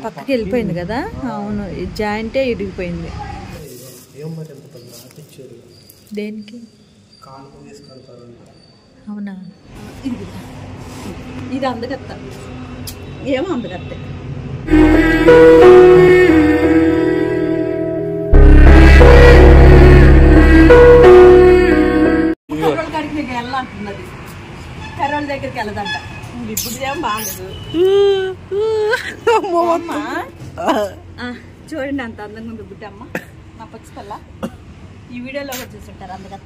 పక్కకి వెళ్ళిపోయింది కదా. అవును, జాయింటే ఇరిగిపోయింది. దేనికి? అవునా, ఇది అందగత్త, ఏమో అందగత్తే. కర్రోళ్ళ కాడికి నీకు వెళ్ళాలంటున్నది, కర్రోళ్ళ దగ్గరికి వెళ్ళదంట. ఇప్పుడు ఏం బాగాలేదు. చూడండి అంత అందంగా ఉంది బుడ్డమ్మ, నా పచ్చిపల్ల. ఈ వీడియోలో కూడా చూసుంటారు అందుకత్త.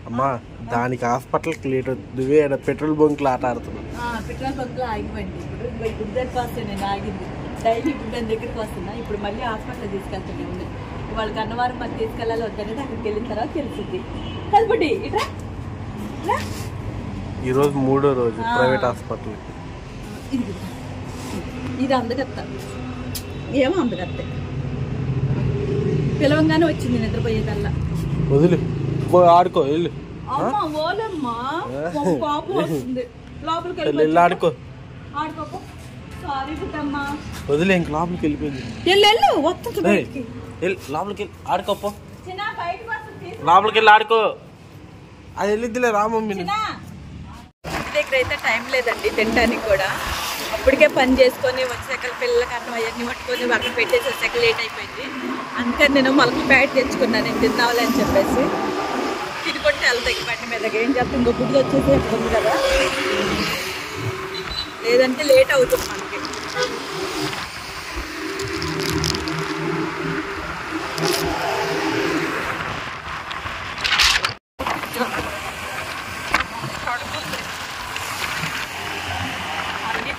అమ్మా దానికి హాస్పిటల్కి లేట్ నువ్వే పెట్రోల్ బంక్లో ఆట ఆడుతున్నావు. పెట్రోల్ బంక్లో ఆగిపోయింది. ఇప్పుడు గుడ్డకి వస్తే నేను ఆగింది. డైలీ గుడ్డని దగ్గరికి వస్తున్నా. ఇప్పుడు మళ్ళీ హాస్పిటల్ తీసుకెళ్తూనే ఉంది. వాళ్ళకి అన్నవారం మరి తీసుకెళ్ళాలి వద్దనేది అక్కడికి వెళ్ళిన తర్వాత తెలిసింది. కలుపుడి ఇట్లా. ఈరోజు 3వ రోజు ప్రైవేట్ హాస్పిటల్. ఇది అందగత్త, ఏమో అందగత్తే. పిలవంగానే వచ్చింది నిద్రపోయేదల్లా. వదిలి ఆడుకో వెళ్ళు. అమ్మా ఓలమ్మా పాపం వస్తుంది లోపలికి వెళ్ళి ఆడుకో. ఆడుకోపో. సారీ బుట్టమ్మా. వదిలే ఇంక లోపలికి వెళ్ళిపోయింది. వెళ్ళు వస్తుంది బయటికి. లోపలికి వెళ్ళి ఆడుకోపో. లోపలికి వెళ్ళి ఆడుకో. అది వెళ్ళిద్దిలే రామమ్మీ. దగ్గర అయితే టైం లేదండి తినడానికి కూడా. అప్పటికే పని చేసుకొని వచ్చాక పిల్లలకి అన్నం అవన్నీ పట్టుకొని అక్కడ పెట్టేసి వచ్చాక లేట్ అయిపోయింది. అందుకని నేను మొలక ప్యాకెట్ తెచ్చుకున్నాను, నేను తిన్నావాలి అని చెప్పేసి. తినుకుంటే వెళ్తాయి బండి మీదకి. ఏం చేస్తాం, ఇంకో గుడ్డు వచ్చేసి ఉంది కదా, లేదంటే లేట్ అవుతుంది మనకి.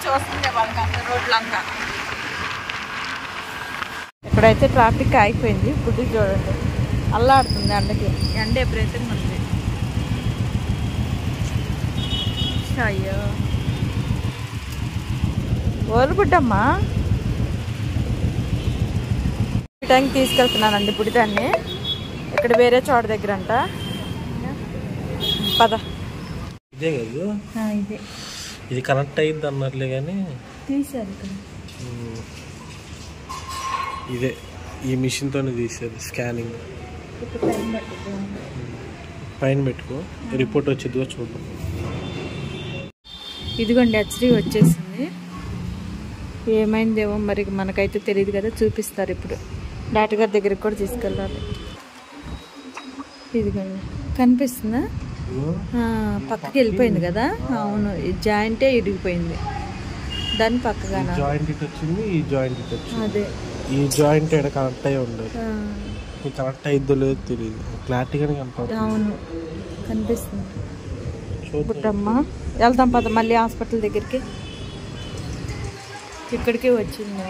చూస్తుంది వాళ్ళకి అంత రోడ్లంతా. ఇక్కడైతే ట్రాఫిక్ ఆగిపోయింది. గుడ్డు చూడండి అల్లాడుతుంది ఎండకి. ఎండ విపరీతంగా ఉంది. అయ్యో ఓలు బుడ్డమ్మా. టైంకి తీసుకెళ్తున్నానండి బుడిదాన్ని. ఇక్కడ వేరే చోట దగ్గర అంట. పద. ఇదే కదా, ఇదే. ఇది కనెక్ట్ అయ్యింది అన్నట్లే కానీ తీసారు ఇక్కడ. ఇదే ఈ మిషన్తోనే తీసేది స్కానింగ్. పైన పెట్టుకో, రిపోర్ట్ వచ్చేదిగా చూద్దాం. ఇదిగోండి హెచ్డి వచ్చేసింది. ఏమైందేమో మరి మనకైతే తెలియదు కదా, చూపిస్తారు ఇప్పుడు. డాక్టర్ గారి దగ్గరికి కూడా తీసుకెళ్ళాలి. ఇదిగోండి కనిపిస్తుందా, పక్కకి వెళ్ళిపోయింది కదా. అవును, జాయింటే ఇరిగిపోయింది. దాని పక్కగా జాయింట్ ఇట్ వచ్చింది, ఈ జాయింట్ ఇట్ వచ్చింది. అదే ఈ జాయింట్ ఎక్కడ కనెక్ట్ అయ్యి ఉండదు. కనెక్ట్ అయిద్దో లేదో తెలియదు, క్లారిటీగానే కనపడుతుంది. అవును కనిపిస్తుంది. బుట్టమ్మా వెళ్తాం పద మళ్ళీ హాస్పిటల్ దగ్గరికి. ఇక్కడికి వచ్చింది.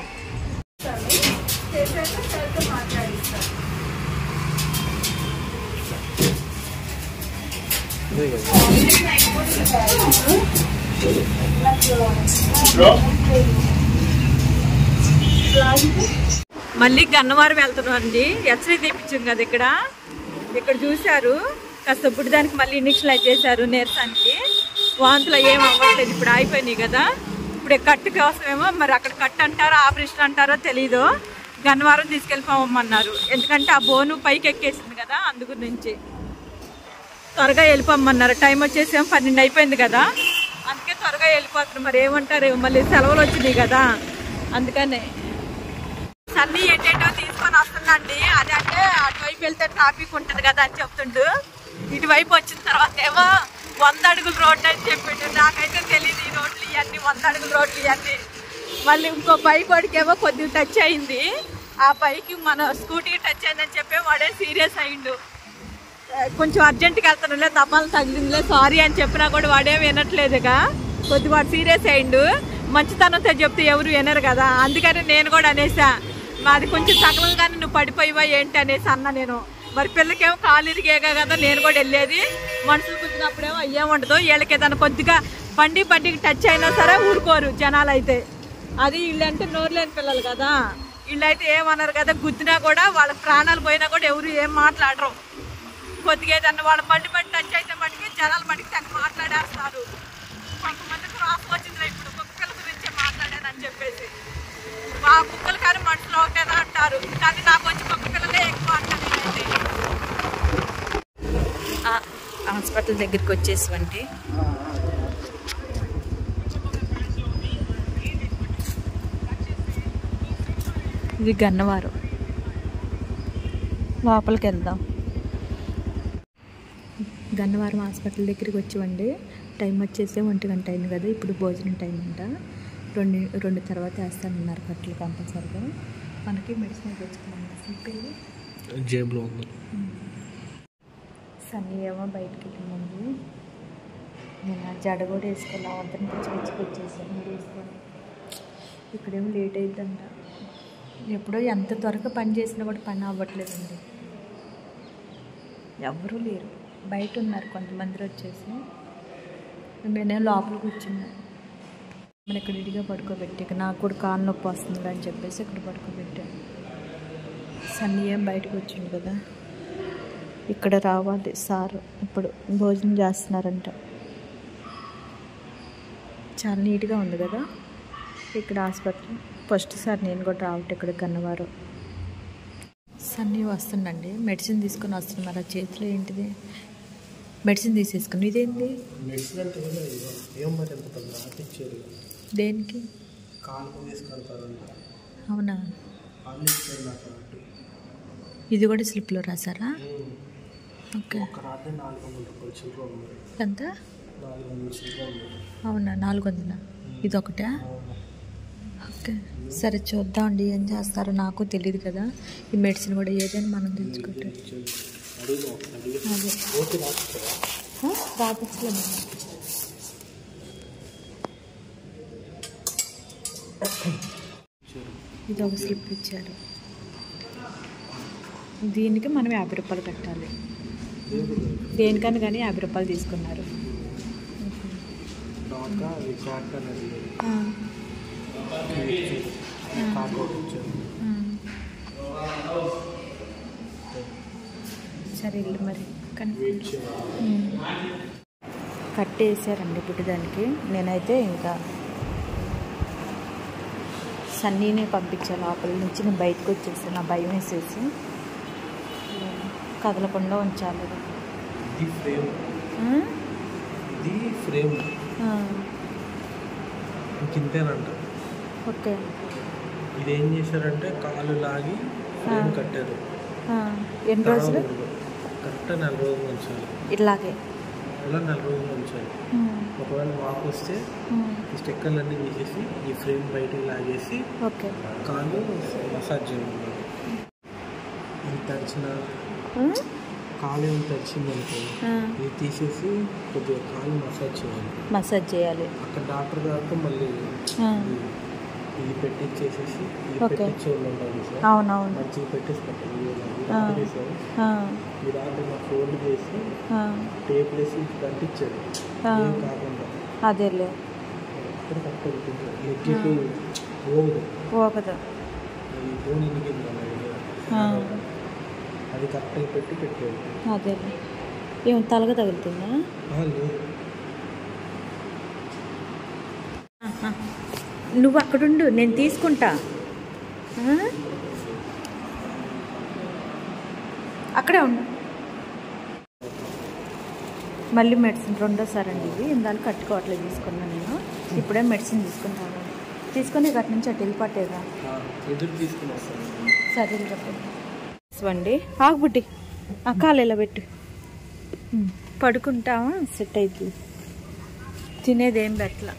మళ్ళీ గన్నవారం వెళ్తున్నాం అండి. ఎక్స్రే తీపించాం కదా ఇక్కడ. ఇక్కడ చూశారు కాస్త ఇప్పుడు దానికి మళ్ళీ ఇంజక్షన్ అది చేశారు నీరసానికి. వాంతులు ఏం అవ్వట్లేదు, ఇప్పుడు అయిపోయినాయి కదా. ఇప్పుడు కట్టు కోసమేమో మరి అక్కడ కట్ అంటారో ఆపరేషన్ అంటారో తెలీదు. గన్నవారం తీసుకెళ్ళిపోమన్నారు, ఎందుకంటే ఆ బోను పైకి ఎక్కేసింది కదా, అందు గురించి త్వరగా వెళ్ళిపోమన్నారు. టైం వచ్చేసి 12 అయిపోయింది కదా, అందుకే త్వరగా వెళ్ళిపోతున్నారు. మరి ఏమంటారు, మళ్ళీ సెలవులు వచ్చినాయి కదా, అందుకనే. సన్నీ ఏంటేటో తీసుకొని వస్తుందండి. అదంటే అటువైపు వెళ్తే ట్రాఫిక్ ఉంటుంది కదా అని చెప్తుండు. ఇటువైపు వచ్చిన తర్వాత ఏమో 100 అడుగుల రోడ్డు అని చెప్పిండు. నాకైతే తెలియదు ఈ రోడ్లు ఇవన్నీ 100 అడుగుల రోడ్లు ఇవన్నీ. మళ్ళీ ఇంకో బైక్ వాడికేమో కొద్దిగా టచ్ అయింది. ఆ బైక్ మన స్కూటీకి టచ్ అయిందని చెప్పి వాడే సీరియస్ అయిండు. కొంచెం అర్జెంట్గా వెళ్తానులే, దమ్మాలు తగిలిందిలే, సారీ అని చెప్పినా కూడా వాడేం వినట్లేదుగా. కొద్దిగా వాడు సీరియస్ అయిండు. మంచితనంతో చెప్తే ఎవరు వినరు కదా, అందుకని నేను కూడా అనేసా, మాది కొంచెం తగలంగానే నువ్వు పడిపోయివా ఏంటి అనేసి అన్నా నేను. మరి పిల్లకేమో కాలు ఇరిగేగా కదా నేను కూడా వెళ్ళేది. మనుషులు గుద్దినప్పుడేమో ఏముండదు, వీళ్ళకి ఏదైనా కొద్దిగా బండికి టచ్ అయినా సరే ఊరుకోరు జనాలు అయితే. అది వీళ్ళంటే నోరు లేని పిల్లలు కదా, వీళ్ళైతే ఏమన్నారు కదా, గుద్దినా కూడా వాళ్ళ ప్రాణాలు పోయినా కూడా ఎవరు ఏం మాట్లాడరు. కొద్దిగా ఏదన్నా వాళ్ళ బండి టచ్ అయితే మటుకి జనాలు మటుకి తను మాట్లాడేస్తారు. హాస్పిటల్ దగ్గరికి వచ్చేసివండి. ఇది గన్నవరం. లోపలికి వెళ్దాం. గన్నవరం హాస్పిటల్ దగ్గరికి వచ్చేవండి. టైం వచ్చేసి 1 గంట అయింది కదా, ఇప్పుడు భోజనం టైం అంట. 2 తర్వాత వేస్తానన్నారు కట్టలు కంపల్సరిగా. మనకి మెడిసిన్ తెచ్చుకున్నాం. జేబులో ఉంది. సన్నీ ఏమో బయటకు వెళ్ళిందండి. నేను జడ కూడా వేసుకోవాలి. అతను పిచ్చి వచ్చేసాను మీరు వేసుకొని. ఇక్కడేమో లేట్ అయిద్దంట. ఎప్పుడో ఎంత త్వరగా పని చేసినా కూడా పని అవ్వట్లేదండి. ఎవరూ లేరు, బయట ఉన్నారు కొంతమంది వచ్చేసి. నేనే లోపల కూర్చున్నాను. మనం ఇక్కడ ఇడిగా పడుకోబెట్టి, ఇక నాకు కూడా కాలు నొప్పి వస్తుంది అని చెప్పేసి ఇక్కడ పడుకోబెట్టాను. సన్నీ ఏం బయటకు వచ్చింది కదా. ఇక్కడ రావాలి సారు, ఇప్పుడు భోజనం చేస్తున్నారంట. చాలా నీట్గా ఉంది కదా ఇక్కడ హాస్పిటల్. ఫస్ట్ సార్ నేను కూడా రావట్టు ఇక్కడ గన్నవరం. సన్నీ వస్తుందండి, మెడిసిన్ తీసుకొని వస్తున్నారు. ఆ చేతిలో ఏంటిది మెడిసిన్ తీసేసుకుని. ఇదేంటి దేనికి? అవునా, ఇది కూడా స్లిప్లో రాసారా? ఓకే. ఎంత? అవునా, 400. ఇది ఒకటా? ఓకే సరే చూద్దామండి ఏం చేస్తారో. నాకు తెలియదు కదా ఈ మెడిసిన్ కూడా. ఏదైనా మనం తెచ్చుకుంటాం. అదే రాపించలేదు. ఇది ఒక స్లిప్ ఇచ్చారు. దీనికి మనం 50 రూపాయలు కట్టాలి. దేనికని కానీ 50 రూపాయలు తీసుకున్నారు. సరే ఇల్లు మరి కట్టేసారండి పుట్టిదానికి. నేనైతే ఇంకా సన్నీనే పంపించాను లోపల నుంచి. నేను బయటకు వచ్చేసాను, నా భయం వేసేసి కదలకుండా ఉంచాలి. ఇంతేనంట. ఓకే. ఇదేం చేశారంటే కాలు లాగి ఫ్రేమ్ కట్టారు. ఎన్ని రోజులు? కరెక్ట్ 4 రోజులు ఉంచాలి. ఇలాగే ఇలా 4 రోజులు ఉంచాలి. ఒకవేళ వాపు వస్తే ఈ స్టిక్కర్లన్నీ తీసేసి ఈ ఫ్రేమ్ బయటకు లాగేసి కాళ్ళు మసాజ్ చేయాలి. ఇది తడిచిన కాలు ఏమి తడిచిందనుకో ఇది తీసేసి కొద్దిగా కాలు మసాజ్ చేయాలి. అక్కడ డాక్టర్ గారితో మళ్ళీ ఇది పెట్టించేసేసి ఇది పెట్టించేవాళ్ళు ఉండాలి సార్. అవునవును, మంచిగా పెట్టేసి పెట్టాలి సార్. ఈ రాత్రి నాకు ఫోల్డ్ చేసి టేప్ వేసి కట్టించారు. ఏం కాకుండా అదేలే కరెక్ట్ నెగ్గిట్టు పోగదు. అది ఫోన్ ఎందుకు అది కరెక్ట్గా పెట్టేది. అదేలే. ఏం తలగా తగులుతుందా? లేదు. నువ్వు అక్కడుండు, నేను తీసుకుంటా. అక్కడే ఉండు. మళ్ళీ మెడిసిన్ రెండోసారి అండి ఇది. ఇందాక కట్టుకోవట్లేదు తీసుకున్నాను నేను. ఇప్పుడే మెడిసిన్ తీసుకుంటాను. తీసుకొని అక్కడి నుంచి అటు వెళ్ళిపట్టేదా? సరే చెప్పండి. ఆగుబుడ్డి ఆ కాలు ఇలా పెట్టు. పడుకుంటావా? సెట్ అవుతుంది. తినేదేం పెట్టలా.